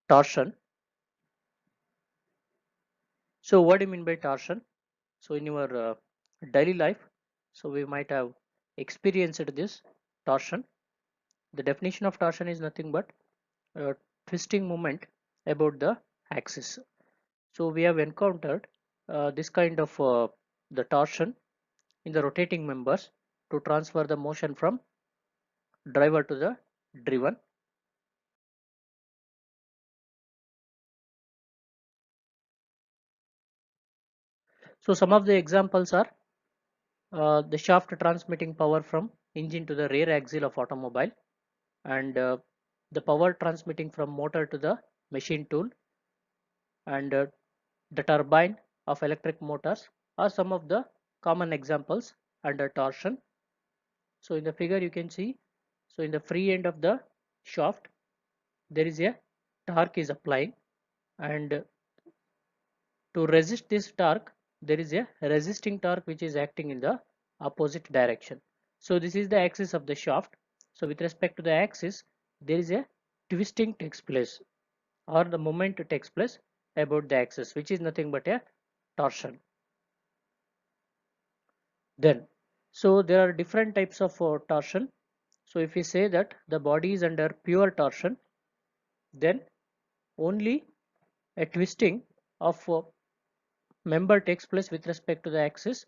Torsion. So what do you mean by torsion? So in your daily life, so we might have experienced this torsion. The definition of torsion is nothing but a twisting moment about the axis. So we have encountered this kind of the torsion in the rotating members to transfer the motion from driver to the driven. So some of the examples are the shaft transmitting power from engine to the rear axle of automobile, and the power transmitting from motor to the machine tool, and the turbine of electric motors are some of the common examples under torsion. So in the figure you can see, so in the free end of the shaft there is a torque is applying, and to resist this torque there is a resisting torque which is acting in the opposite direction. So this is the axis of the shaft. So with respect to the axis there is a twisting takes place, or the moment takes place about the axis, which is nothing but a torsion. Then so there are different types of torsion. So if we say that the body is under pure torsion, then only a twisting of member takes place with respect to the axis,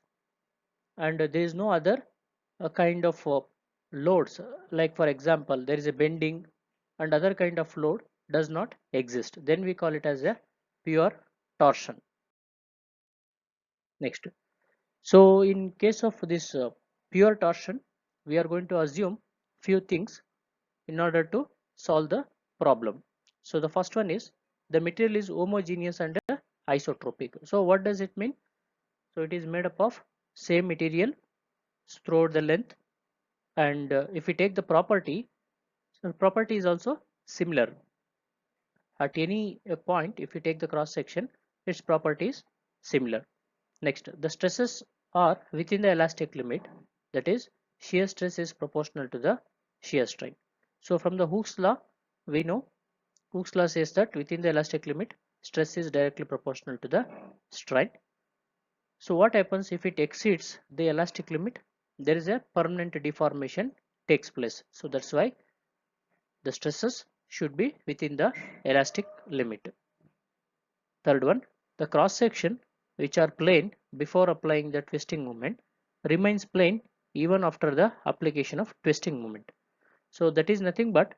and there is no other kind of loads, like for example there is a bending and other kind of load does not exist, then we call it as a pure torsion. Next, so in case of this pure torsion, we are going to assume few things in order to solve the problem. So the first one is the material is homogeneous and isotropic. So what does it mean? So it is made up of same material throughout the length, and if we take the property, so the property is also similar at any point. If you take the cross section, its property is similar. Next, the stresses are within the elastic limit, that is shear stress is proportional to the shear strain. So from the Hooke's law we know, Hooke's law says that within the elastic limit stress is directly proportional to the strain. So what happens if it exceeds the elastic limit? There is a permanent deformation takes place. So that's why the stresses should be within the elastic limit. Third one, the cross section which are plane before applying the twisting moment remains plane even after the application of twisting moment. So that is nothing but,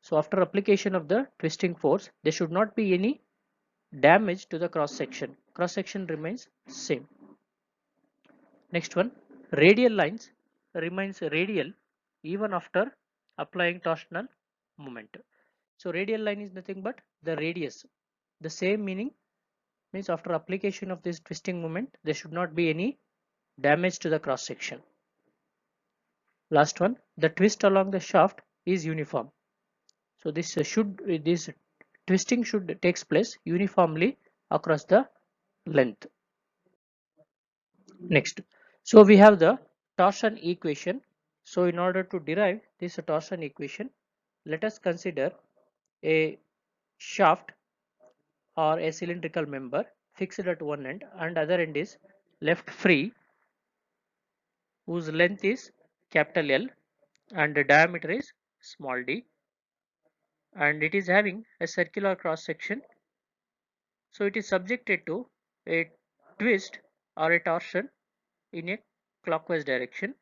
so after application of the twisting force there should not be any damage to the cross section. Cross section remains same. Next one, radial lines remains radial even after applying torsional moment. So radial line is nothing but the radius. The same meaning means after application of this twisting moment there should not be any damage to the cross section. Last one, the twist along the shaft is uniform. So this twisting should takes place uniformly across the length. Next, so we have the torsion equation. So in order to derive this torsion equation, let us consider a shaft or a cylindrical member fixed at one end and other end is left free, whose length is capital L and the diameter is small d, and it is having a circular cross section. So it is subjected to a twist or a torsion in a clockwise direction,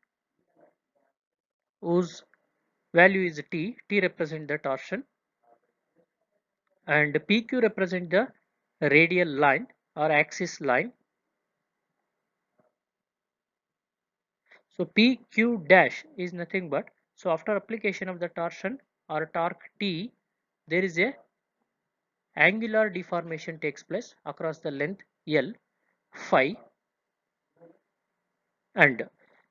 whose value is t. T represent the torsion and PQ represent the radial line or axis line. So PQ dash is nothing but, so after application of the torsion or torque T, there is a angular deformation takes place across the length L phi, and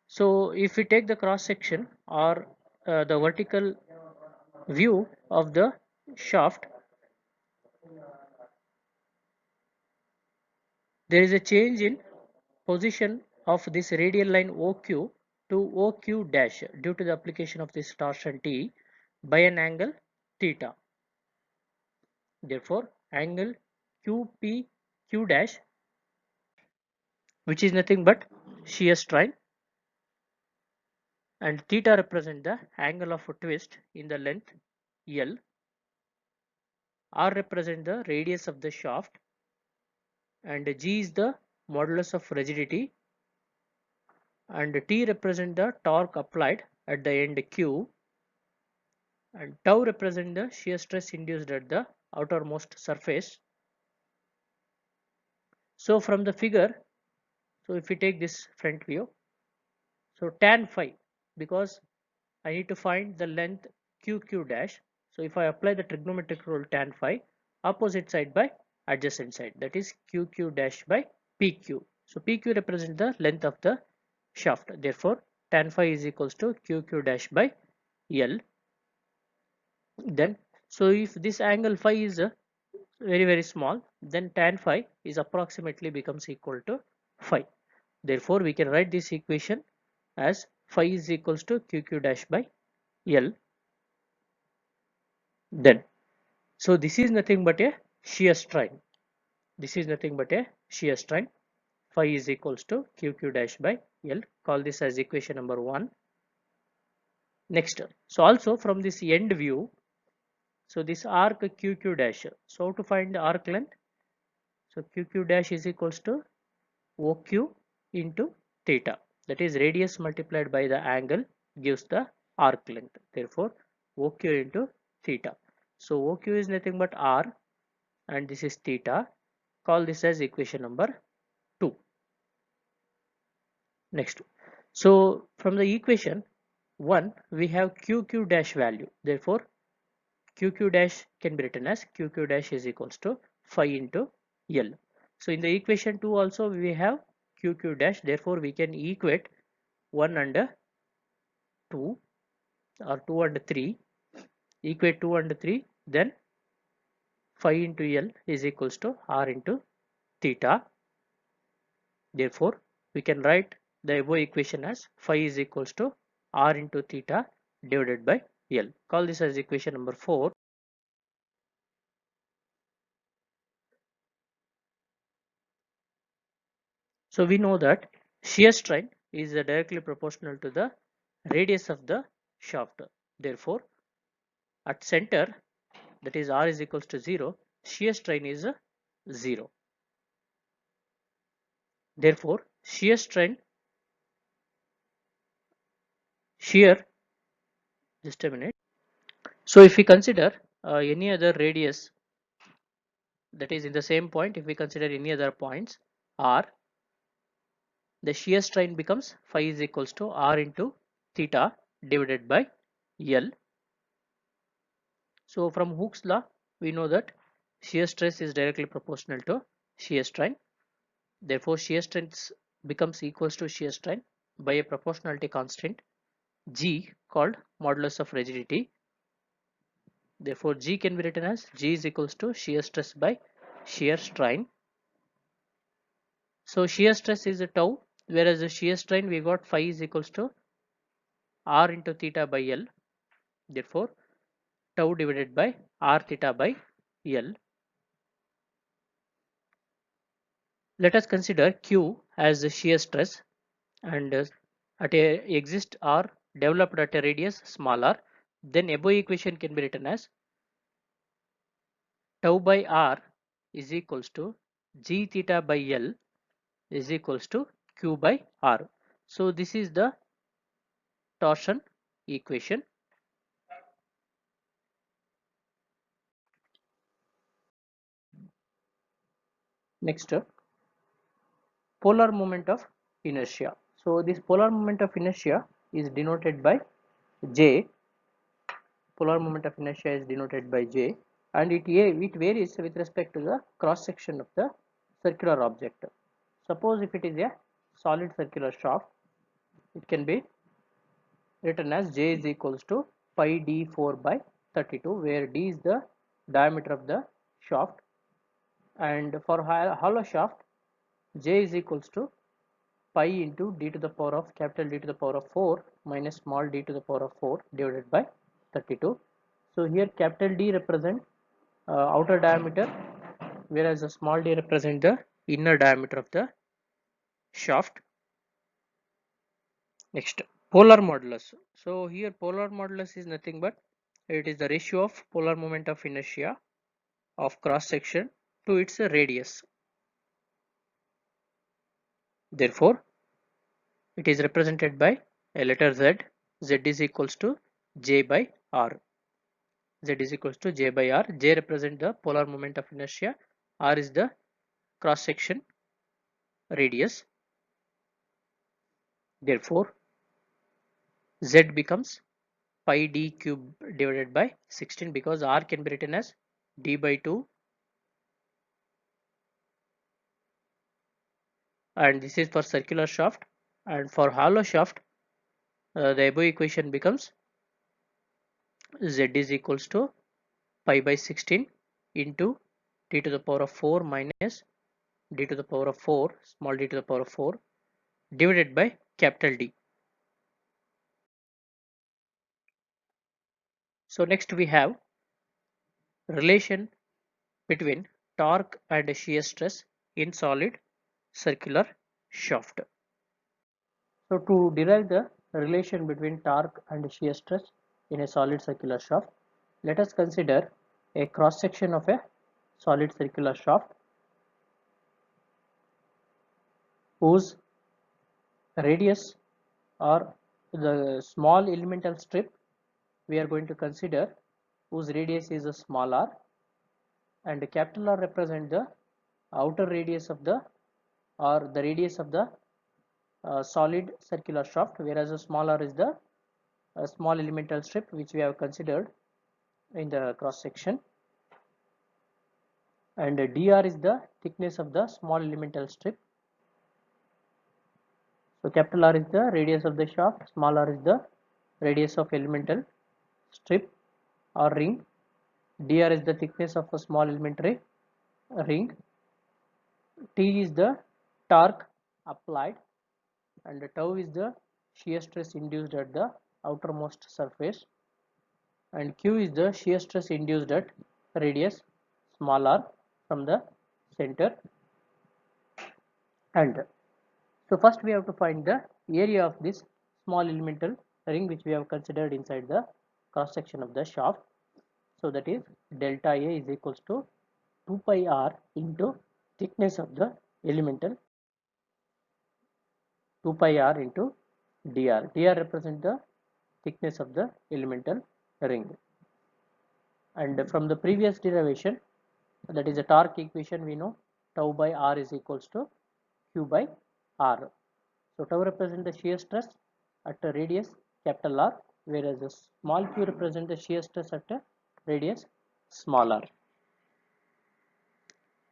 so if we take the cross section or the vertical view of the shaft, there is a change in position of this radial line OQ to OQ dash due to the application of this torsion T by an angle theta. Therefore, angle QPQ dash, which is nothing but shear strain, and theta represent the angle of a twist in the length L, R represent the radius of the shaft, and G is the modulus of rigidity, and T represent the torque applied at the end Q, and tau represent the shear stress induced at the outermost surface. So from the figure, so if we take this front view, so tan phi, because I need to find the length QQ dash. So if I apply the trigonometric rule tan phi, opposite side by adjacent side, that is QQ dash by PQ. So PQ represents the length of the shaft. Therefore, tan phi is equals to QQ dash by L. Then, so if this angle phi is very small, then tan phi is approximately becomes equal to phi. Therefore, we can write this equation as phi is equals to QQ dash by L. Then, so this is nothing but a shear strain. This is nothing but a shear strain. Phi is equals to QQ dash by L. Call this as equation number 1. Next, so also from this end view, so this arc QQ dash. So to find the arc length, so QQ dash is equals to OQ into theta. That is radius multiplied by the angle gives the arc length. Therefore, OQ into theta. So OQ is nothing but R and this is theta. Call this as equation number 2. Next, so from the equation 1 we have QQ dash value. Therefore, QQ dash can be written as QQ dash is equals to phi into L. So in the equation 2 also we have QQ dash. Therefore, we can equate 1 and 2 or 2 and 3. Equate 2 and 3. Then phi into L is equals to R into theta. Therefore, we can write the above equation as phi is equals to R into theta divided by L. Call this as equation number 4. So we know that shear strain is directly proportional to the radius of the shaft. Therefore, at center, that is R is equals to 0, shear strain is 0. Therefore, shear, just a minute. So if we consider any other radius, that is in the same point, if we consider any other points R, the shear strain becomes phi is equals to R into theta divided by L. So from Hooke's law, we know that shear stress is directly proportional to shear strain. Therefore, shear stress becomes equals to shear strain by a proportionality constant G called modulus of rigidity. Therefore, G can be written as G is equals to shear stress by shear strain. So shear stress is a tau, whereas the shear strain we got phi is equals to R into theta by L. Therefore, tau divided by R theta by L. Let us consider Q as the shear stress and at a exist or developed at a radius small r. Then above equation can be written as tau by R is equals to G theta by L is equals to Q by R. So this is the torsion equation. Next, polar moment of inertia. So this polar moment of inertia is denoted by J. Polar moment of inertia is denoted by J, and it varies with respect to the cross section of the circular object. Suppose if it is a solid circular shaft, it can be written as J is equals to pi d4 by 32, where D is the diameter of the shaft, and for hollow shaft, J is equals to pi into d to the power of capital D to the power of 4 minus small d to the power of 4 divided by 32. So here capital D represent outer diameter, whereas the small d represent the inner diameter of the shaft. Next, polar modulus. So here polar modulus is nothing but it is the ratio of polar moment of inertia of cross section to its radius. Therefore, it is represented by a letter Z. Z is equals to J by R. Z is equals to J by R. J represent the polar moment of inertia. R is the cross section radius. Therefore, Z becomes pi d cube divided by 16, because R can be written as d by 2, and this is for circular shaft, and for hollow shaft the above equation becomes Z is equals to pi by 16 into d to the power of 4 minus d to the power of 4 small d to the power of 4 divided by capital D. So next we have relation between torque and shear stress in solid circular shaft. So to derive the relation between torque and shear stress in a solid circular shaft, let us consider a cross section of a solid circular shaft whose radius, or the small elemental strip we are going to consider, whose radius is a small r, and capital R represent the outer radius of the, or the radius of the solid circular shaft, whereas a small r is the small elemental strip which we have considered in the cross section, and dr is the thickness of the small elemental strip. So capital R is the radius of the shaft, small r is the radius of elemental strip or ring, dr is the thickness of a small elementary ring, T is the torque applied, and tau is the shear stress induced at the outermost surface, and Q is the shear stress induced at radius small r from the center. And so first we have to find the area of this small elemental ring which we have considered inside the cross section of the shaft. So that is delta A is equals to 2 pi r into thickness of the elemental, 2 pi r into dr. Dr represent the thickness of the elemental ring. And from the previous derivation, that is a torque equation, we know tau by r is equals to q by r. So tau represent the shear stress at a radius capital R, whereas the small q represent the shear stress at a radius small r.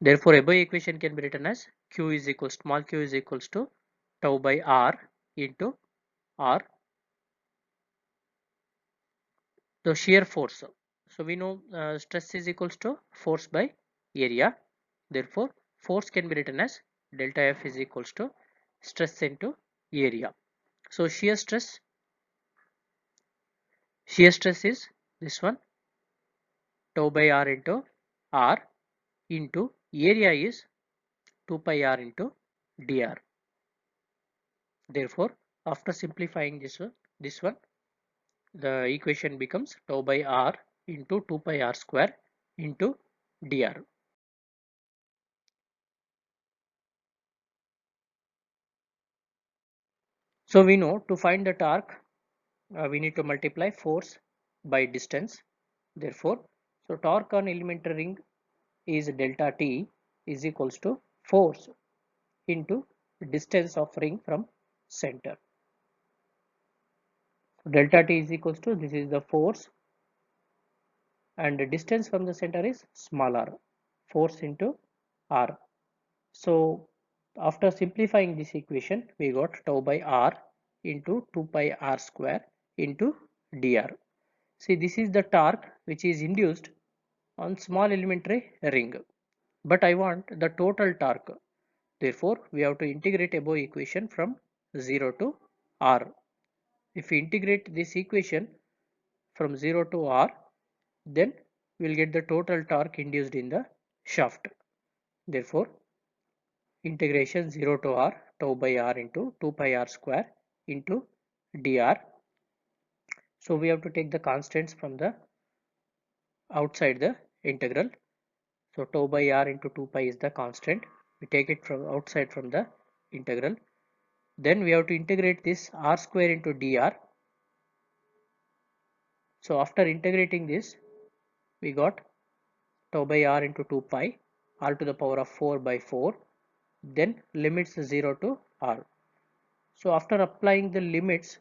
Therefore, above equation can be written as q is equals, small q is equals to tau by r into r, the shear force. So we know stress is equals to force by area. Therefore, force can be written as delta F is equals to stress into area. So shear stress is this one, tau by r into r, into area is 2 pi r into dr. Therefore, after simplifying this one, the equation becomes tau by r into 2 pi r square into dr. So we know to find the torque, we need to multiply force by distance. Therefore, so torque on elementary ring is delta T is equals to force into distance of ring from center. Delta T is equals to, this is the force, and the distance from the center is small r, force into r. So after simplifying this equation, we got tau by r into 2 pi r square into dr. See, this is the torque which is induced on small elementary ring, but I want the total torque. Therefore, we have to integrate above equation from 0 to r. If we integrate this equation from 0 to r, then we will get the total torque induced in the shaft. Therefore, integration 0 to r tau by r into 2 pi r square into dr. So we have to take the constants from the outside the integral. So tau by r into 2 pi is the constant. We take it from outside from the integral. Then we have to integrate this r square into dr. So after integrating this, we got tau by r into 2 pi r to the power of 4 by 4. Then limits 0 to r. So after applying the limits,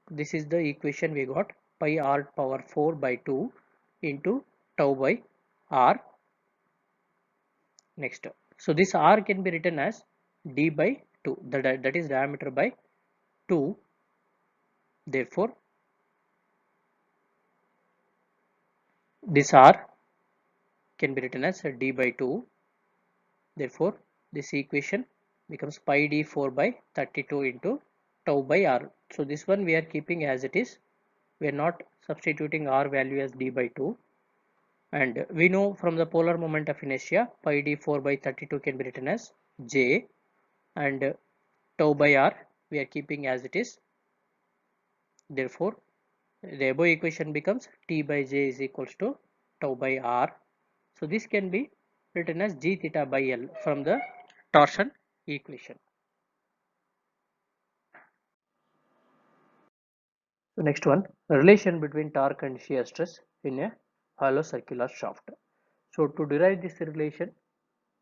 this is the equation we got, pi r power 4 by 2 into tau by r. Next, so this r can be written as d by 2, that is diameter by 2. Therefore, this r can be written as d by 2. Therefore, this equation becomes pi d 4 by 32 into tau by r. So this one we are keeping as it is. We are not substituting r value as d by 2. And we know from the polar moment of inertia, pi d 4 by 32 can be written as j, and tau by r we are keeping as it is. Therefore, the above equation becomes T by J is equals to tau by R. So this can be written as G theta by L from the torsion equation. So next one, the relation between torque and shear stress in a hollow circular shaft. So to derive this relation,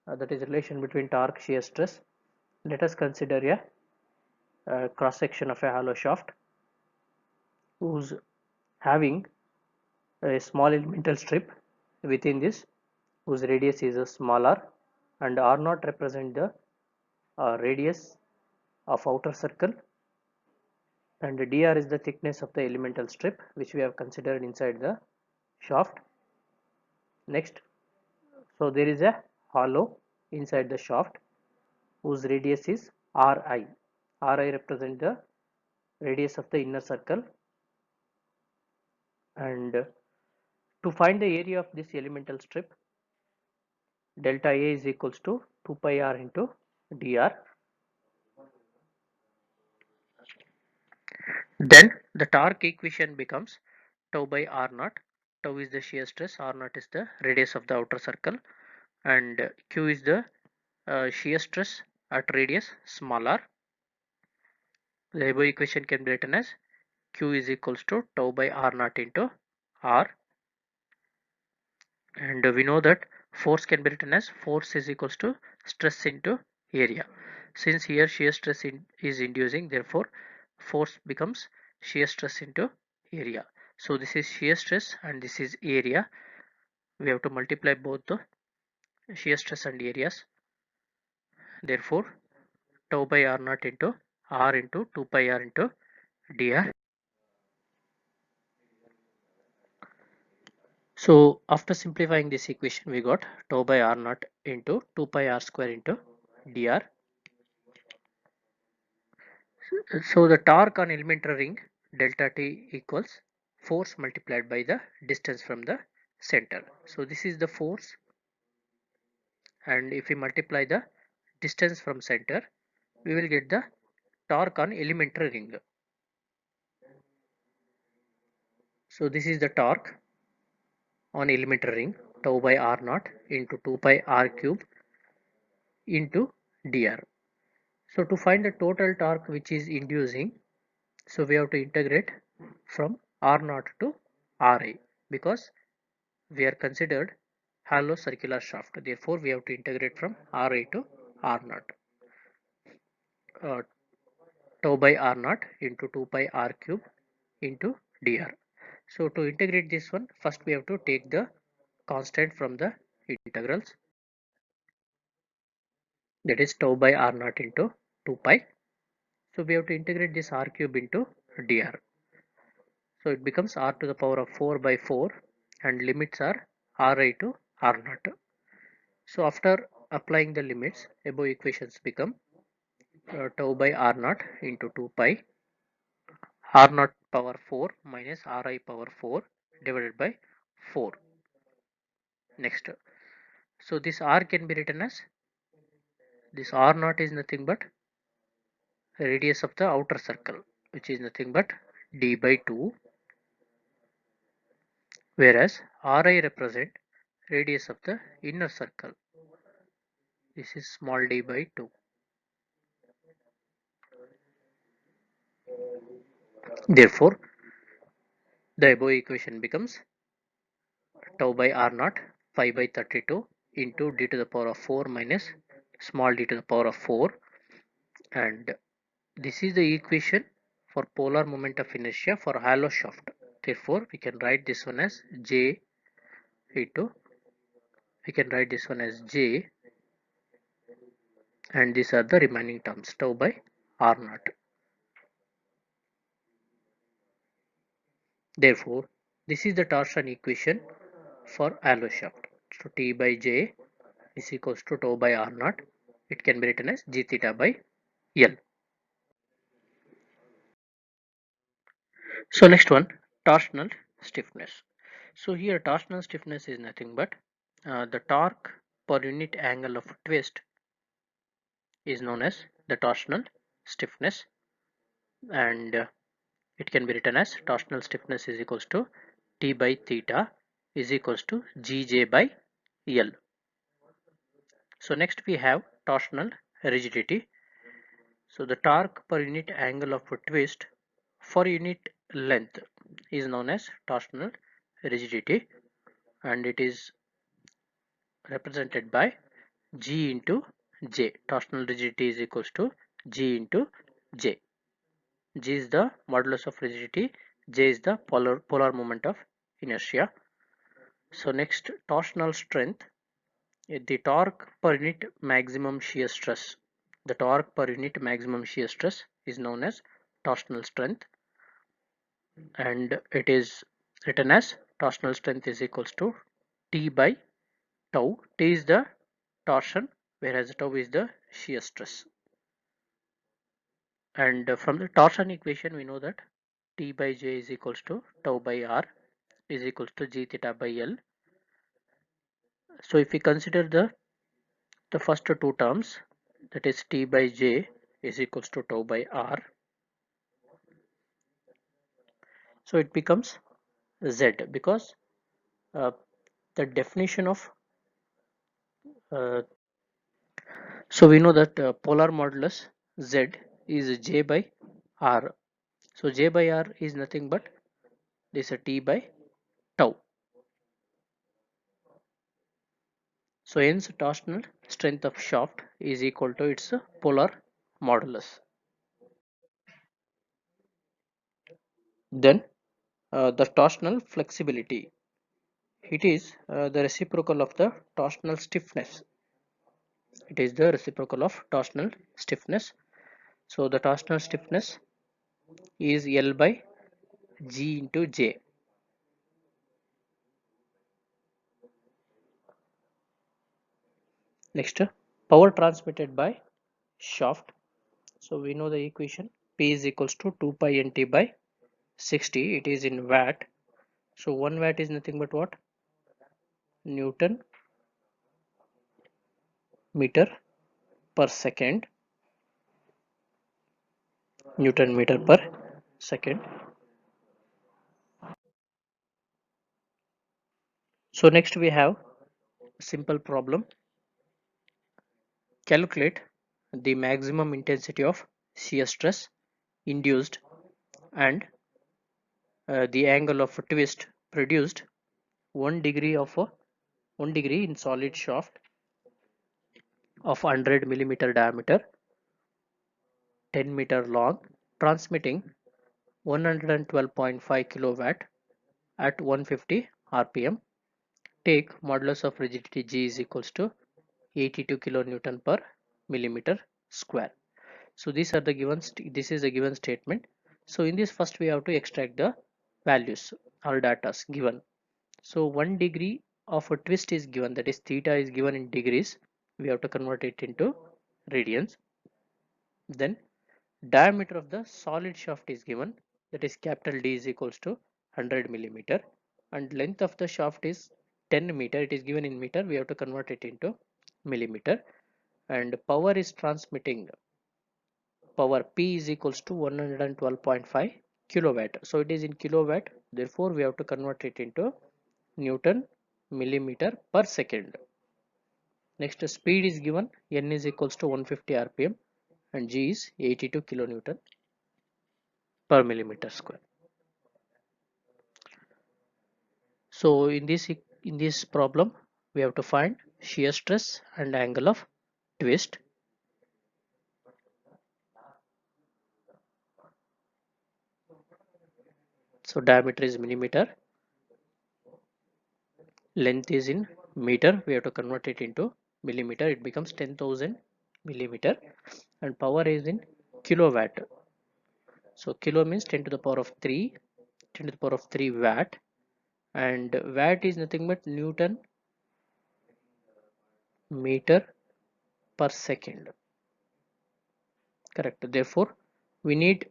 that is relation between torque shear stress, let us consider a cross section of a hollow shaft whose having a small elemental strip within this, whose radius is smaller, and r naught represent the radius of outer circle, and dr is the thickness of the elemental strip which we have considered inside the shaft. Next, so there is a hollow inside the shaft whose radius is ri. Ri represent the radius of the inner circle, and to find the area of this elemental strip, delta A is equals to 2 pi r into dr. Then the torque equation becomes tau by r naught. Tau is the shear stress, r naught is the radius of the outer circle, and q is the shear stress at radius smaller. The above equation can be written as q is equals to tau by r naught into r, and we know that force can be written as force is equals to stress into area. Since here shear stress is inducing, therefore force becomes shear stress into area. So this is shear stress and this is area. We have to multiply both the shear stress and areas. Therefore, tau by r naught into r into 2 pi r into dr. So after simplifying this equation, we got tau by r naught into 2 pi r square into dr. So the torque on elementary ring delta T equals force multiplied by the distance from the center. So this is the force, and if we multiply the distance from center, we will get the torque on elementary ring. So this is the torque on elementary ring, tau by r naught into 2 pi r cube into dr. So to find the total torque which is inducing, so we have to integrate from r naught to Ra, because we are considered hollow circular shaft. Therefore, we have to integrate from Ra to r naught. Tau by r naught into 2 pi r cube into dr. So to integrate this one, first we have to take the constant from the integrals, that is tau by r naught into 2 pi. So we have to integrate this r cube into dr. So it becomes r to the power of 4 by 4 and limits are ri to r naught. So after applying the limits, above equations become tau by r naught into 2 pi r naught power 4 minus ri power 4 divided by 4. Next, so this r can be written as, this r naught is nothing but radius of the outer circle, which is nothing but d by 2, whereas ri represent radius of the inner circle, this is small d by 2. Therefore the above equation becomes tau by r naught 5 by 32 into d to the power of 4 minus small d to the power of 4, and this is the equation for polar moment of inertia for hollow shaft. Therefore we can write this one as j into, we can write this one as j, and these are the remaining terms tau by r naught. Therefore this is the torsion equation for hollow shaft. So T by J is equals to tau by R naught. It can be written as G theta by L. So next one, torsional stiffness. So here torsional stiffness is nothing but the torque per unit angle of twist is known as the torsional stiffness, and it can be written as torsional stiffness is equals to T by theta is equals to Gj by L. So next we have torsional rigidity. So the torque per unit angle of a twist for unit length is known as torsional rigidity, and it is represented by G into J. Torsional rigidity is equals to G into J. G is the modulus of rigidity, J is the polar moment of inertia. So next, torsional strength, the torque per unit maximum shear stress. The torque per unit maximum shear stress is known as torsional strength, and it is written as torsional strength is equals to T by tau. T is the torsion, whereas tau is the shear stress. And from the torsion equation we know that T by J is equals to tau by R is equals to G theta by L. So if we consider the first two terms, that is T by J is equals to tau by R, so it becomes Z, because uh, the definition of uh, so we know that polar modulus Z is J by R. So J by R is nothing but this T by tau. So hence torsional strength of shaft is equal to its polar modulus. Then the torsional flexibility, it is the reciprocal of the torsional stiffness. It is the reciprocal of torsional stiffness. So the torsional stiffness is L by G into J. Next, power transmitted by shaft. So we know the equation P is equals to 2 pi nt by 60. It is in watt. So 1 watt is nothing but what? Newton meter per second. Newton meter per second. So next we have a simple problem. Calculate the maximum intensity of shear stress induced and the angle of twist produced 1 degree of 1 degree in solid shaft of 100 millimeter diameter, 10-meter long, transmitting 112.5 kilowatt at 150 rpm. Take modulus of rigidity G is equals to 82 kilonewton per millimeter square. So these are the given, this is a given statement. So in this, first we have to extract the values or data given. So 1 degree of a twist is given, that is theta is given in degrees. We have to convert it into radians. Then diameter of the solid shaft is given, that is capital D is equals to 100 millimeter, and length of the shaft is 10 meter. It is given in meter. We have to convert it into millimeter. And power is transmitting power P is equals to 112.5 kilowatt. So it is in kilowatt. Therefore, we have to convert it into Newton millimeter per second. Next, speed is given. N is equals to 150 rpm and G is 82 kilonewton per millimeter square. So in this problem, we have to find shear stress and angle of twist. So diameter is millimeter, length is in meter. We have to convert it into millimeter. It becomes 10,000 millimeter, and power is in kilowatt. So kilo means 10 to the power of 3, 10 to the power of 3 watt, and watt is nothing but Newton meter per second. Correct. Therefore, we need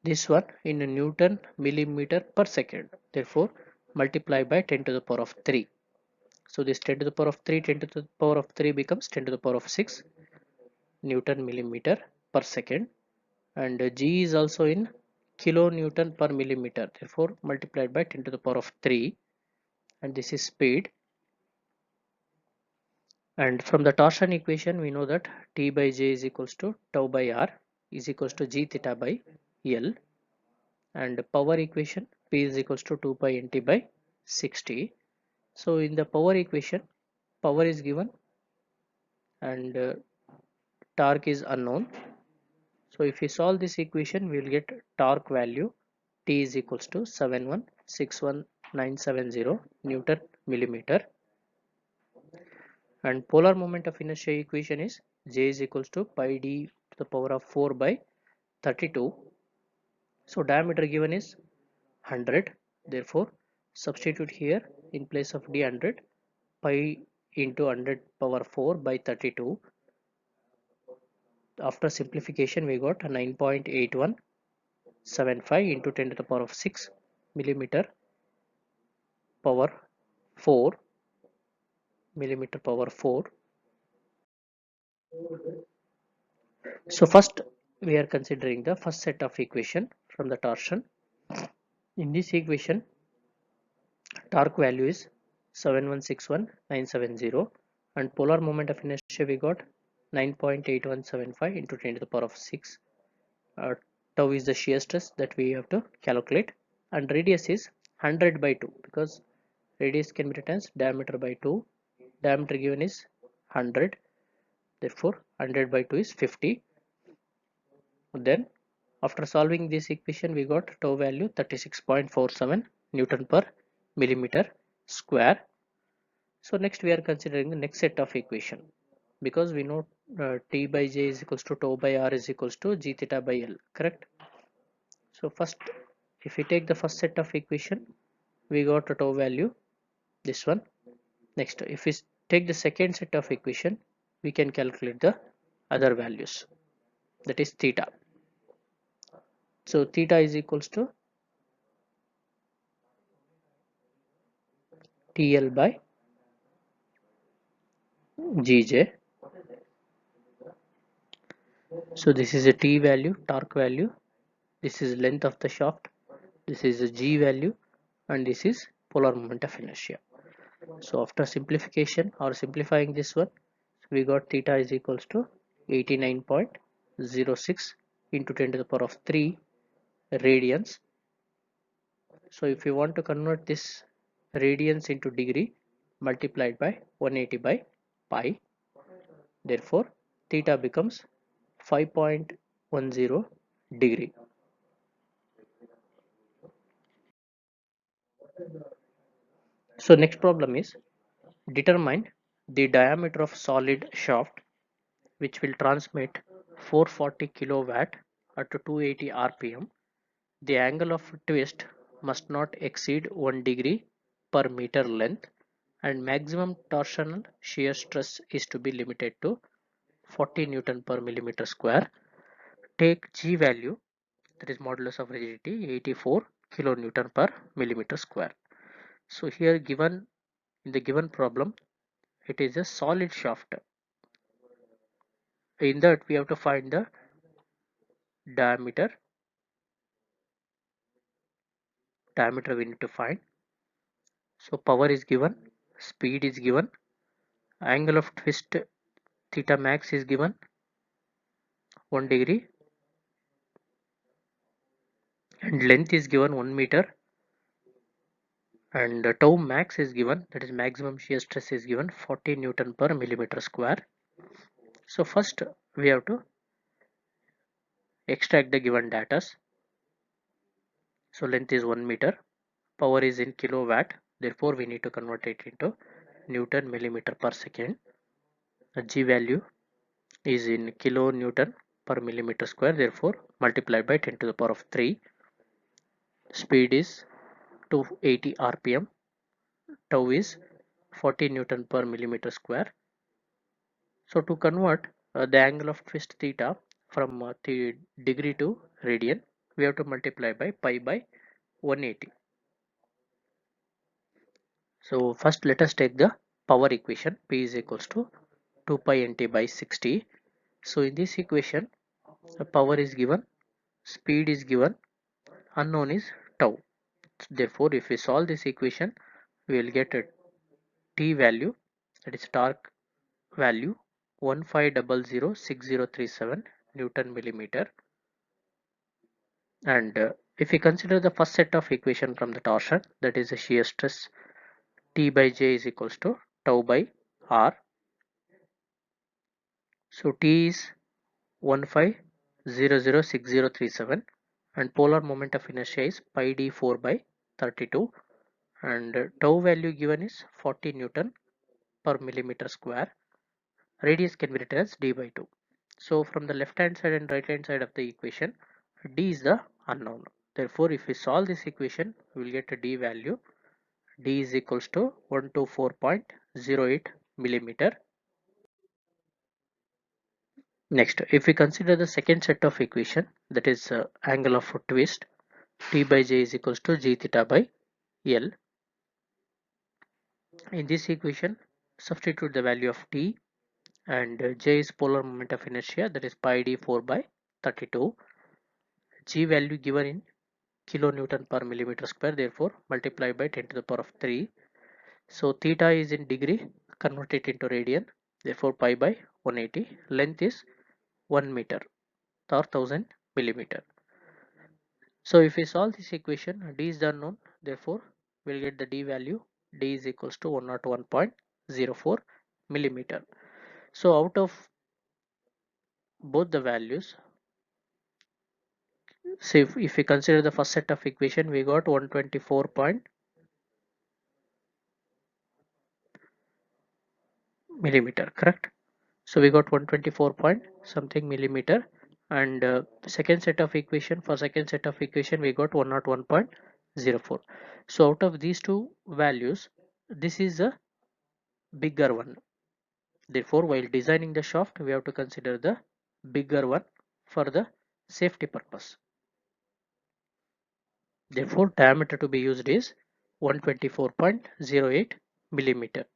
this one in a Newton millimeter per second. Therefore, multiply by 10 to the power of 3. So this 10 to the power of 3, 10 to the power of 3 becomes 10 to the power of 6 Newton millimeter per second, and G is also in kilonewton per millimeter. Therefore, multiplied by 10 to the power of 3, and this is speed. And from the torsion equation, we know that T by J is equals to tau by R is equals to G theta by L, and power equation P is equals to 2 pi nt by 60. So in the power equation, power is given and torque is unknown. So if we solve this equation, we will get torque value T is equals to 7161970 Newton millimeter, and polar moment of inertia equation is J is equals to pi d to the power of 4 by 32. So diameter given is 100. Therefore, substitute here in place of d 100, pi into 100 power 4 by 32. After simplification, we got 9.8175 into 10 to the power of 6 millimeter power 4 millimeter power 4. So first we are considering the first set of equation from the torsion. In this equation, torque value is 7161970, and polar moment of inertia we got 9.8175 into 10 to the power of 6. Tau is the shear stress that we have to calculate, and radius is 100 by 2, because radius can be written as diameter by 2. Diameter given is 100, therefore 100 by 2 is 50. Then after solving this equation, we got tau value 36.47 Newton per millimeter square. So next we are considering the next set of equation, because we know T by J is equals to tau by R is equals to G theta by L, correct? So first, if we take the first set of equation, we got a tau value, this one. Next, if we take the second set of equation, we can calculate the other values, that is theta. So theta is equals to TL by GJ. So this is a T value, torque value, this is length of the shaft, this is a G value, and this is polar moment of inertia. So after simplification or simplifying this one, we got theta is equals to 89.06 into 10 to the power of 3 radians. So if you want to convert this radians into degree, multiplied by 180 by pi, therefore theta becomes 5.10 degree. So next problem is determine the diameter of solid shaft which will transmit 440 kilowatt at 280 rpm. The angle of twist must not exceed 1 degree per meter length, and maximum torsional shear stress is to be limited to 40 Newton per millimeter square. Take G value, that is modulus of rigidity, 84 kilonewton per millimeter square. So here given in the given problem, it is a solid shaft. In that we have to find the diameter. Diameter we need to find. So power is given, speed is given, angle of twist theta max is given 1 degree, and length is given 1 meter, and tau max is given, that is maximum shear stress is given 40 Newton per millimeter square. So first we have to extract the given data. So length is 1 meter, power is in kilowatt, therefore we need to convert it into Newton millimeter per second. The G value is in kilonewton per millimeter square, therefore multiplied by 10 to the power of 3. Speed is 280 rpm, tau is 40 Newton per millimeter square. So to convert the angle of twist theta from the degree to radian, we have to multiply by pi by 180. So first let us take the power equation. P is equals to 2 pi nt by 60. So in this equation, the power is given, speed is given, unknown is tau. Therefore if we solve this equation, we will get a T value, that is torque value, 15006037 Newton millimeter. And if we consider the first set of equation from the torsion, that is the shear stress, T by J is equals to tau by R. So T is 15006037, and polar moment of inertia is pi d 4 by 32, and tau value given is 40 Newton per millimeter square. Radius can be written as d by 2. So from the left hand side and right hand side of the equation, d is the unknown. Therefore if we solve this equation, we will get a d value. D is equals to 124.08 millimeter. Next, if we consider the second set of equation, that is angle of twist, T by J is equals to G theta by L. In this equation, substitute the value of T, and J is polar moment of inertia, that is pi d 4 by 32. G value given in kilonewton per millimeter square, therefore multiply by 10 to the power of 3. So theta is in degree, convert it into radian, therefore pi by 180. Length is 1 meter or 1000 millimeter. So if we solve this equation, d is the unknown, therefore we'll get the d value. D is equals to 101.04 millimeter. So out of both the values, say if we consider the first set of equation, we got 124 point millimeter, correct? So we got 124 point something millimeter, and second set of equation, for second set of equation we got 101.04. So out of these two values, this is a bigger one. Therefore while designing the shaft, we have to consider the bigger one for the safety purpose. Therefore diameter to be used is 124.08 millimeter.